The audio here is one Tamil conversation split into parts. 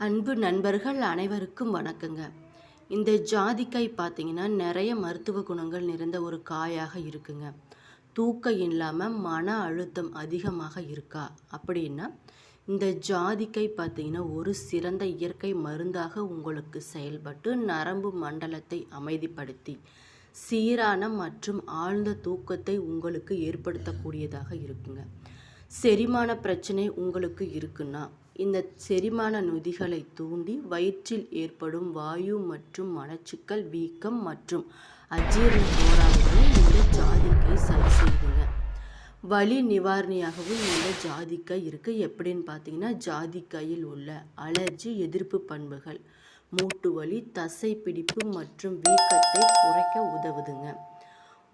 அன்பு நண்பர்கள் அனைவருக்கும் வணக்கங்க. இந்த ஜாதிக்காய் பார்த்தீங்கன்னா, நிறைய மருத்துவ குணங்கள் நிறைந்த ஒரு காயாக இருக்குங்க. தூக்கம் இல்லாமல் மன அழுத்தம் அதிகமாக இருக்கா அப்படின்னா, இந்த ஜாதிக்காய் பார்த்தீங்கன்னா, ஒரு சிறந்த இயற்கை மருந்தாக உங்களுக்கு செயல்பட்டு நரம்பு மண்டலத்தை அமைதிப்படுத்தி, சீரான மற்றும் ஆழ்ந்த தூக்கத்தை உங்களுக்கு ஏற்படுத்தக்கூடியதாக இருக்குங்க. செரிமான பிரச்சனை உங்களுக்கு இருக்குன்னா, இந்த செரிமான நொதிகளை தூண்டி வயிற்றில் ஏற்படும் வாயு மற்றும் மலச்சிக்கல், வீக்கம் மற்றும் அஜீரண கோளாறுகளை இந்த ஜாதிக்காய் சரி செய்யுங்க. வலி நிவாரணியாகவும் இந்த ஜாதிக்காய் இருக்குது. எப்படின்னு பார்த்தீங்கன்னா, ஜாதிக்காயில் உள்ள அலர்ஜி எதிர்ப்பு பண்புகள் மூட்டு வலி, தசை பிடிப்பு மற்றும் வீக்கத்தை குறைக்க உதவுதுங்க.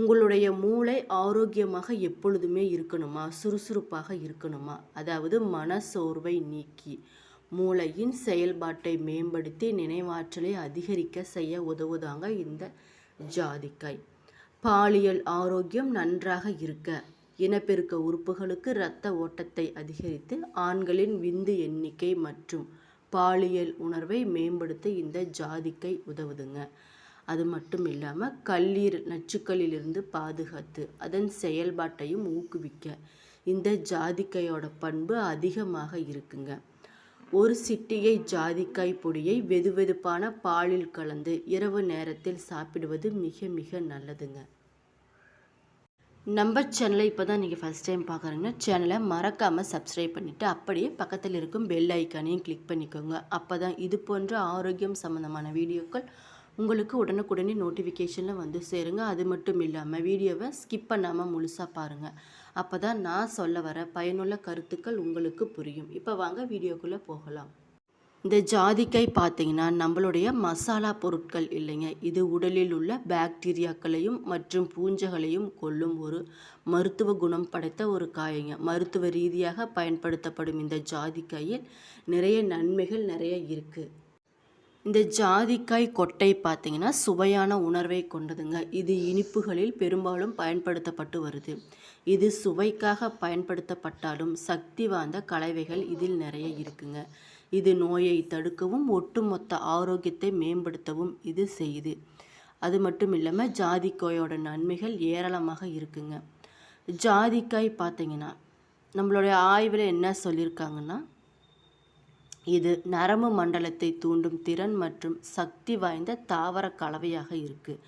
உங்களுடைய மூளை ஆரோக்கியமாக எப்பொழுதுமே இருக்கணுமா, சுறுசுறுப்பாக இருக்கணுமா, அதாவது மன சோர்வை நீக்கி மூளையின் செயல்பாட்டை மேம்படுத்தி நினைவாற்றலை அதிகரிக்க செய்ய உதவுதாங்க இந்த ஜாதிக்காய். பாலியல் ஆரோக்கியம் நன்றாக இருக்க, இனப்பெருக்க உறுப்புகளுக்கு இரத்த ஓட்டத்தை அதிகரித்து ஆண்களின் விந்து எண்ணிக்கை மற்றும் பாலியல் உணர்வை மேம்படுத்த இந்த ஜாதிக்காய் உதவுதுங்க. அது மட்டும் இல்லாமல் கல்லீரல் நச்சுக்களிலிருந்து பாதுகாத்து அதன் செயல்பாட்டையும் ஊக்குவிக்க இந்த ஜாதிக்காயோட பண்பு அதிகமாக இருக்குங்க. ஒரு சிட்டிகை ஜாதிக்காய் பொடியை வெதுவெதுப்பான பாலில் கலந்து இரவு நேரத்தில் சாப்பிடுவது மிக மிக நல்லதுங்க. நம்ம சேனலை இப்போ தான் நீங்கள் ஃபஸ்ட் டைம் பார்க்குறீங்கன்னா, சேனலை மறக்காமல் சப்ஸ்கிரைப் பண்ணிவிட்டு அப்படியே பக்கத்தில் இருக்கும் பெல் ஐக்கானையும் கிளிக் பண்ணிக்கோங்க. அப்போ தான் இது போன்ற ஆரோக்கியம் சம்மந்தமான வீடியோக்கள் உங்களுக்கு உடனுக்குடனே நோட்டிஃபிகேஷனில் வந்து சேருங்க. அது மட்டும் இல்லாமல் வீடியோவை ஸ்கிப் பண்ணாமல் முழுசாக பாருங்கள். அப்போ தான் நான் சொல்ல வர பயனுள்ள கருத்துக்கள் உங்களுக்கு புரியும். இப்போ வாங்க வீடியோக்குள்ளே போகலாம். இந்த ஜாதிக்காய் பார்த்தீங்கன்னா, நம்மளுடைய மசாலா பொருட்கள் இல்லைங்க. இது உடலில் உள்ள பாக்டீரியாக்களையும் மற்றும் பூஞ்சைகளையும் கொல்லும் ஒரு மருத்துவ குணம் படைத்த ஒரு காய்ங்க. மருத்துவ ரீதியாக பயன்படுத்தப்படும் இந்த ஜாதிக்காயில் நிறைய நன்மைகள் நிறைய இருக்குது. இந்த ஜாதிக்காய் கொட்டை பார்த்தீங்கன்னா, சுவையான உணர்வை கொண்டதுங்க. இது இனிப்புகளில் பெரும்பாலும் பயன்படுத்தப்பட்டு வருது. இது சுவைக்காக பயன்படுத்தப்பட்டாலும் சக்தி வாய்ந்த கலவைகள் இதில் நிறைய இருக்குங்க. இது நோயை தடுக்கவும் ஒட்டுமொத்த ஆரோக்கியத்தை மேம்படுத்தவும் இது செய்யுது. அது மட்டும் இல்லாமல் ஜாதிக்காயோட நன்மைகள் ஏராளமாக இருக்குங்க. ஜாதிக்காய் பார்த்தீங்கன்னா, நம்மளுடைய ஆய்வில் என்ன சொல்லியிருக்காங்கன்னா, இது நரம்பு மண்டலத்தை தூண்டும் திறன் மற்றும் சக்தி வாய்ந்த தாவர கலவையாக இருக்குது.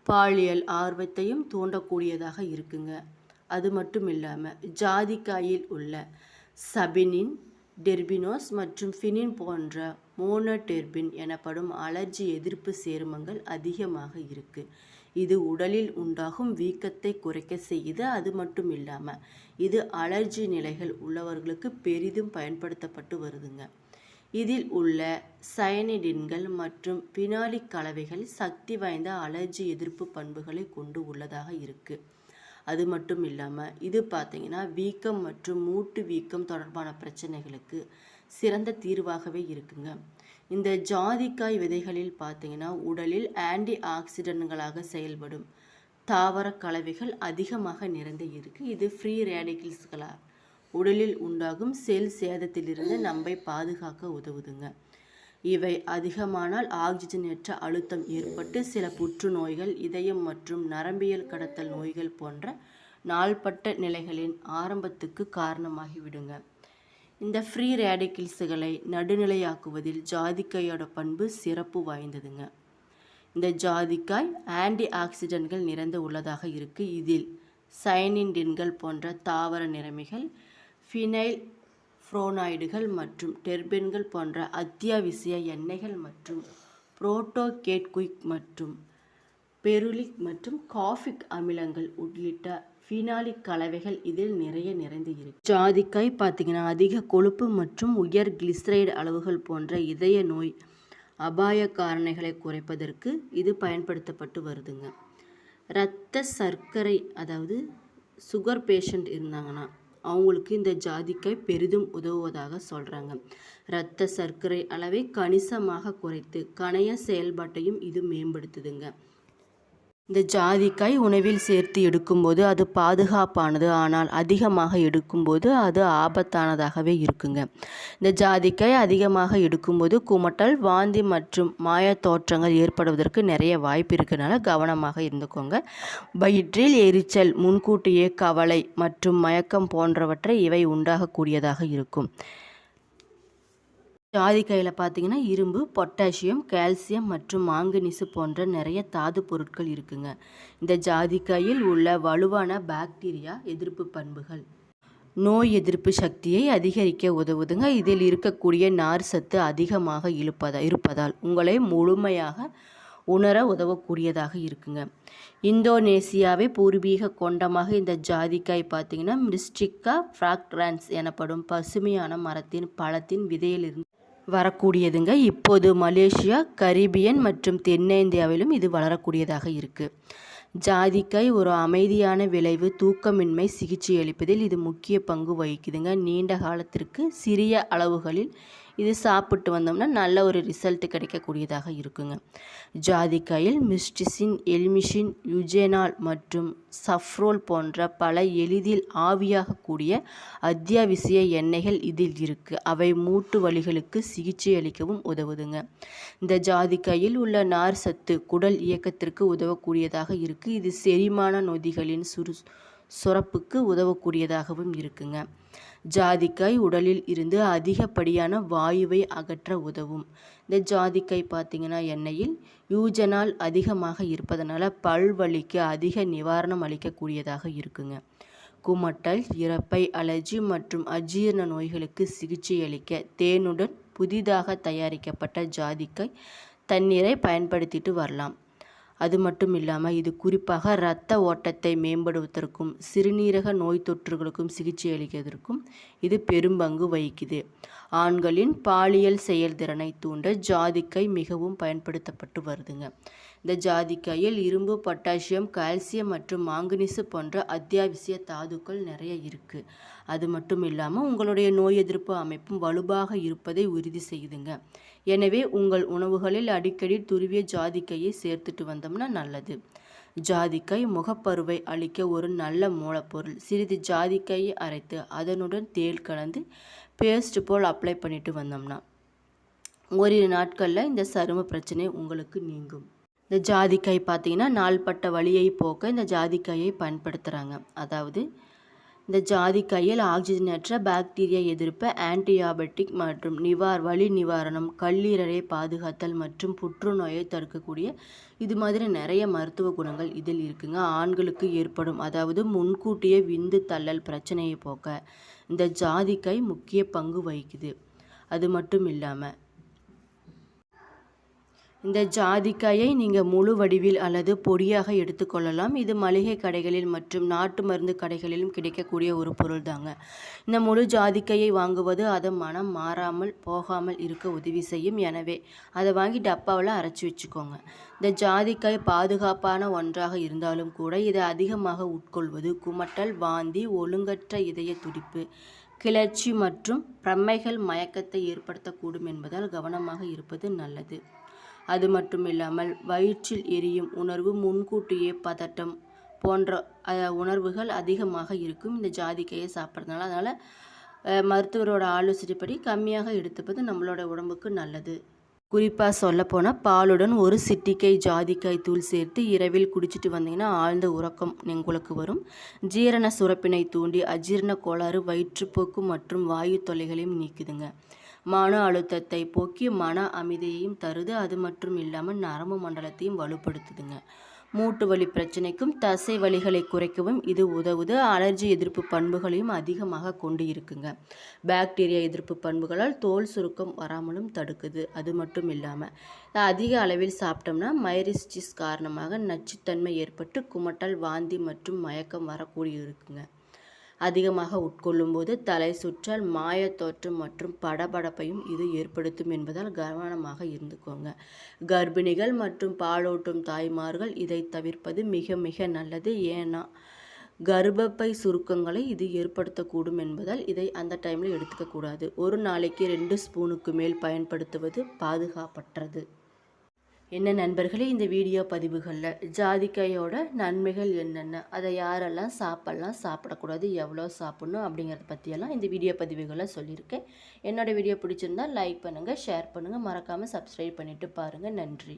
பாலியல் ஆர்வத்தையும் தூண்டக்கூடியதாக இருக்குங்க. அது மட்டும் இல்லாமல் ஜாதிக்காயில் உள்ள சபினின், டெர்பினோஸ் மற்றும் ஃபினின் போன்ற மோனோடெர்பின் எனப்படும் அலர்ஜி எதிர்ப்பு சேர்மங்கள் அதிகமாக இருக்குது. இது உடலில் உண்டாகும் வீக்கத்தை குறைக்க செய்யுது. அது மட்டும் இல்லாமல் இது அலர்ஜி நிலைகள் உள்ளவர்களுக்கு பெரிதும் பயன்படுத்தப்பட்டு வருதுங்க. இதில் உள்ள சயனிடின்கள் மற்றும் பினாலிக் கலவைகள் சக்தி வாய்ந்த அலர்ஜி எதிர்ப்பு பண்புகளை கொண்டு உள்ளதாக இருக்குது. அது மட்டும் இல்லாமல் இது பார்த்திங்கன்னா, வீக்கம் மற்றும் மூட்டு வீக்கம் தொடர்பான பிரச்சனைகளுக்கு சிறந்த தீர்வாகவே இருக்குங்க. இந்த ஜாதிக்காய் விதைகளில் பார்த்திங்கன்னா, உடலில் ஆன்டி ஆக்சிடென்ட்களாக செயல்படும் தாவர கலவைகள் அதிகமாக நிறைந்து இருக்குது. இது ஃப்ரீ ரேடிக்கல்ஸ்களாக உடலில் உண்டாகும் செல் சேதத்திலிருந்து நம்மை பாதுகாக்க உதவுதுங்க. இவை அதிகமானால் ஆக்சிஜனேற்ற அழுத்தம் ஏற்பட்டு சில புற்றுநோய்கள், இதயம் மற்றும் நரம்பியல் கடத்தல் நோய்கள் போன்ற நாள்பட்ட நிலைகளின் ஆரம்பத்துக்கு காரணமாகிவிடுங்க. இந்த ஃப்ரீ ரேடிக்கல்ஸுகளை நடுநிலையாக்குவதில் ஜாதிக்காயோட பண்பு சிறப்பு வாய்ந்ததுங்க. இந்த ஜாதிக்காய் ஆன்டி ஆக்சிடென்ட்கள் நிறைந்து உள்ளதாக இருக்குது. இதில் சயனிடின்கள் போன்ற தாவர நிறமிகள், ஃபினைல் ஃப்ளோனாய்டுகள் மற்றும் டெர்பென்கள் போன்ற அத்தியாவசிய எண்ணெய்கள் மற்றும் புரோட்டோகேட்குயிக் மற்றும் பெருலிக் மற்றும் காஃபிக் அமிலங்கள் உள்ளிட்ட ஃபினாலிக் கலவைகள் இதில் நிறைய நிறைந்து இருக்கு. ஜாதிக்காய் பார்த்திங்கன்னா, அதிக கொழுப்பு மற்றும் உயர் கிளிசரைடு அளவுகள் போன்ற இதய நோய் அபாய காரணிகளை குறைப்பதற்கு இது பயன்படுத்தப்பட்டு வருதுங்க. இரத்த சர்க்கரை, அதாவது சுகர் பேஷண்ட் இருந்தாங்கன்னா அவங்களுக்கு இந்த ஜாதிக்காய் பெரிதும் உதவுவதாக சொல்கிறாங்க. இரத்த சர்க்கரை அளவை கணிசமாக குறைத்து கணைய செயல்பாட்டையும் இது மேம்படுத்துதுங்க. இந்த ஜாதிக்காய் உணவில் சேர்த்து எடுக்கும்போது அது பாதுகாப்பானது, ஆனால் அதிகமாக எடுக்கும்போது அது ஆபத்தானதாகவே இருக்குங்க. இந்த ஜாதிக்காய் அதிகமாக எடுக்கும்போது குமட்டல், வாந்தி மற்றும் மாயத் தோற்றங்கள் ஏற்படுவதற்கு நிறைய வாய்ப்பு இருக்கனால கவனமாக இருந்துக்கோங்க. வயிற்றில் எரிச்சல், முன்கூட்டியே கவலை மற்றும் மயக்கம் போன்றவற்றை இவை உண்டாகக்கூடியதாக இருக்கும். ஜாதிக்காயில் பார்த்தீங்கன்னா இரும்பு, பொட்டாசியம், கால்சியம் மற்றும் மாங்கனீசு போன்ற நிறைய தாது பொருட்கள் இருக்குங்க. இந்த ஜாதிக்காயில் உள்ள வலுவான பாக்டீரியா எதிர்ப்பு பண்புகள் நோய் எதிர்ப்பு சக்தியை அதிகரிக்க உதவுதுங்க. இதில் இருக்கக்கூடிய நார் சத்து அதிகமாக இருப்பதால் உங்களை முழுமையாக உணர உதவக்கூடியதாக இருக்குங்க. இந்தோனேசியாவை பூர்வீக கொண்டமாக இந்த ஜாதிக்காய் பார்த்தீங்கன்னா மிஸ்டிக்கா ஃப்ராக்ரான்ஸ் எனப்படும் பசுமையான மரத்தின் பழத்தின் விதையிலிருந்து வரக்கூடியதுங்க. இப்போது மலேசியா, கரீபியன் மற்றும் தென்னிந்தியாவிலும் இது வளரக்கூடியதாக இருக்குது. ஜாதிக்காய் ஒரு அமைதியான விளைவு தூக்கமின்மை சிகிச்சை அளிப்பதில் இது முக்கிய பங்கு வகிக்குதுங்க. நீண்ட காலத்திற்கு சிறிய அளவுகளில் இது சாப்பிட்டு வந்தோம்னா நல்ல ஒரு ரிசல்ட் கிடைக்கக்கூடியதாக இருக்குங்க. ஜாதிக்காயில் மிஸ்டிசின், எல்மிசின், யுஜெனால் மற்றும் சஃப்ரோல் போன்ற பல எளிதில் ஆவியாகக்கூடிய அத்தியாவசிய எண்ணெய்கள் இதில் இருக்குது. அவை மூட்டு வலிகளுக்கு சிகிச்சை அளிக்கவும் உதவுதுங்க. இந்த ஜாதிக்காயில் உள்ள நார் சத்து குடல் இயக்கத்திற்கு உதவக்கூடியதாக இருக்குது. இது செரிமான நொதிகளின் சுரப்புக்கு உதவக்கூடியதாகவும் இருக்குங்க. ஜாதிக்காய் உடலில் இருந்து அதிகப்படியான வாயுவை அகற்ற உதவும். இந்த ஜாதிக்காய் பார்த்திங்கன்னா எண்ணெயில் யூஜனால் அதிகமாக இருப்பதனால பல்வலிக்கு அதிக நிவாரணம் அளிக்கக்கூடியதாக இருக்குங்க. குமட்டல், இரைப்பை, அலர்ஜி மற்றும் அஜீரண நோய்களுக்கு சிகிச்சை அளிக்க தேனுடன் புதிதாக தயாரிக்கப்பட்ட ஜாதிக்காய் தண்ணீரை பயன்படுத்திட்டு வரலாம். அது மட்டும் இல்லாமல் இது குறிப்பாக இரத்த ஓட்டத்தை மேம்படுவதற்கும் சிறுநீரக நோய் தொற்றுகளுக்கும் சிகிச்சை அளிக்கிறதுக்கும் இது பெரும்பங்கு வகிக்குது. ஆண்களின் பாலியல் செயல்திறனை தூண்ட ஜாதிக்காய் மிகவும் பயன்படுத்தப்பட்டு வருதுங்க. இந்த ஜாதிக்காயில் இரும்பு, பொட்டாசியம், கால்சியம் மற்றும் மாங்கனீசு போன்ற அத்தியாவசிய தாதுக்கள் நிறைய இருக்குது. அது மட்டும் இல்லாமல் உங்களுடைய நோய் எதிர்ப்பு அமைப்பும் வலுவாக இருப்பதை உறுதி செய்யுதுங்க. எனவே உங்கள் உணவுகளில் அடிக்கடி துருவிய ஜாதிக்காயை சேர்த்துட்டு வந்தோம்னா நல்லது. ஜாதிக்காய் முகப்பருவை அளிக்க ஒரு நல்ல மூலப்பொருள். சிறிது ஜாதிக்காயை அரைத்து அதனுடன் தேள் கலந்து பேஸ்ட் போல் அப்ளை பண்ணிட்டு வந்தோம்னா ஓரிரு நாட்களில் இந்த சரும பிரச்சனை உங்களுக்கு நீங்கும். இந்த ஜாதிக்காய் பார்த்தீங்கன்னா நாள்பட்ட வலியை போக்க இந்த ஜாதிக்காயை பயன்படுத்துகிறாங்க. அதாவது இந்த ஜாதிக்காயில் ஆக்சிஜனேற்ற பாக்டீரியா எதிர்ப்பு, ஆன்டிபயோட்டிக் மற்றும் வலி நிவாரணம், கல்லீரலை பாதுகாத்தல் மற்றும் புற்றுநோயை தடுக்கக்கூடிய இது மாதிரி நிறைய மருத்துவ குணங்கள் இதில் இருக்குங்க. ஆண்களுக்கு ஏற்படும் அதாவது முன்கூட்டியே விந்து தள்ளல் பிரச்சனையை போக்க இந்த ஜாதிக்காய் முக்கிய பங்கு வகிக்குது. அது மட்டும் இல்லாமல் இந்த ஜாதிக்காயை நீங்கள் முழு வடிவில் அல்லது பொடியாக எடுத்துக்கொள்ளலாம். இது மளிகை கடைகளில் மற்றும் நாட்டு மருந்து கடைகளிலும் கிடைக்கக்கூடிய ஒரு பொருள் தாங்க. இந்த முழு ஜாதிக்காயை வாங்குவது அதை மனம் மாறாமல் போகாமல் இருக்க உதவி செய்யும். எனவே அதை வாங்கி டப்பாவில் அரைச்சி வச்சுக்கோங்க. இந்த ஜாதிக்காய் பாதுகாப்பான ஒன்றாக இருந்தாலும் கூட இதை அதிகமாக உட்கொள்வது குமட்டல், வாந்தி, ஒழுங்கற்ற இதய துடிப்பு, கிளர்ச்சி மற்றும் பிரமைகள் மயக்கத்தை ஏற்படுத்தக்கூடும் என்பதால் கவனமாக இருப்பது நல்லது. அது மட்டும் இல்லாமல் வயிற்றில் எரியும் உணர்வு, முன்கூட்டியே பதட்டம் போன்ற உணர்வுகள் அதிகமாக இருக்கும் இந்த ஜாதிக்காயை சாப்பிட்றதுனால. அதனால் மருத்துவரோட ஆலோசனைப்படி கம்மியாக எடுத்துப்பது நம்மளோட உடம்புக்கு நல்லது. குறிப்பாக சொல்லப்போனால் பாலுடன் ஒரு சிட்டிகை ஜாதிக்காய் தூள் சேர்த்து இரவில் குடிச்சிட்டு வந்தீங்கன்னா ஆழ்ந்த உறக்கம் உங்களுக்கு வரும். ஜீரண சுரப்பினை தூண்டி அஜீரண கோளாறு, வயிற்றுப்போக்கு மற்றும் வாயு தொல்லைகளையும் நீக்குதுங்க. மன அழுத்தத்தை போக்கி மன அமைதியையும் தருது. அது மட்டும் இல்லாமல் நரம்பு மண்டலத்தையும் வலுப்படுத்துதுங்க. மூட்டு வலி பிரச்சனைக்கும் தசை வலிகளை குறைக்கவும் இது உதவுது. அலர்ஜி எதிர்ப்பு பண்புகளையும் அதிகமாக கொண்டு இருக்குங்க. பாக்டீரியா எதிர்ப்பு பண்புகளால் தோல் சுருக்கம் வராமலும் தடுக்குது. அது மட்டும் இல்லாமல் அதிக அளவில் சாப்பிட்டோம்னா மைரிஸ்டிஸ் காரணமாக நச்சுத்தன்மை ஏற்பட்டு குமட்டல், வாந்தி மற்றும் மயக்கம் வரக்கூடிய இருக்குங்க. அதிகமாக உட்கொள்ளும் போது தலை சுற்றல், மாயத்தோற்றம் மற்றும் படபடப்பையும் இது ஏற்படுத்தும் என்பதால் கவனமாக இருந்துக்கோங்க. கர்ப்பிணிகள் மற்றும் பாலூட்டும் தாய்மார்கள் இதை தவிர்ப்பது மிக மிக நல்லது. ஏன்னா கர்ப்பப்பை சுருக்கங்களை இது ஏற்படுத்தக்கூடும் என்பதால் இதை அந்த டைமில் எடுத்துக்கக்கூடாது. ஒரு நாளைக்கு 2 ஸ்பூனுக்கு மேல் பயன்படுத்துவது பாதுகாப்பற்றது. என்ன நண்பர்களே, இந்த வீடியோ பதிவுகளில் ஜாதிக்காயோட நன்மைகள் என்னென்ன, அதை யாரெல்லாம் சாப்பிட்லாம், சாப்பிடக்கூடாது, எவ்வளோ சாப்பிட்ணும் அப்படிங்கிறத பற்றியெல்லாம் இந்த வீடியோ பதிவுகளில் சொல்லியிருக்கேன். என்னோடய வீடியோ பிடிச்சிருந்தால் லைக் பண்ணுங்கள், ஷேர் பண்ணுங்கள், மறக்காமல் சப்ஸ்கிரைப் பண்ணிவிட்டு பாருங்கள். நன்றி.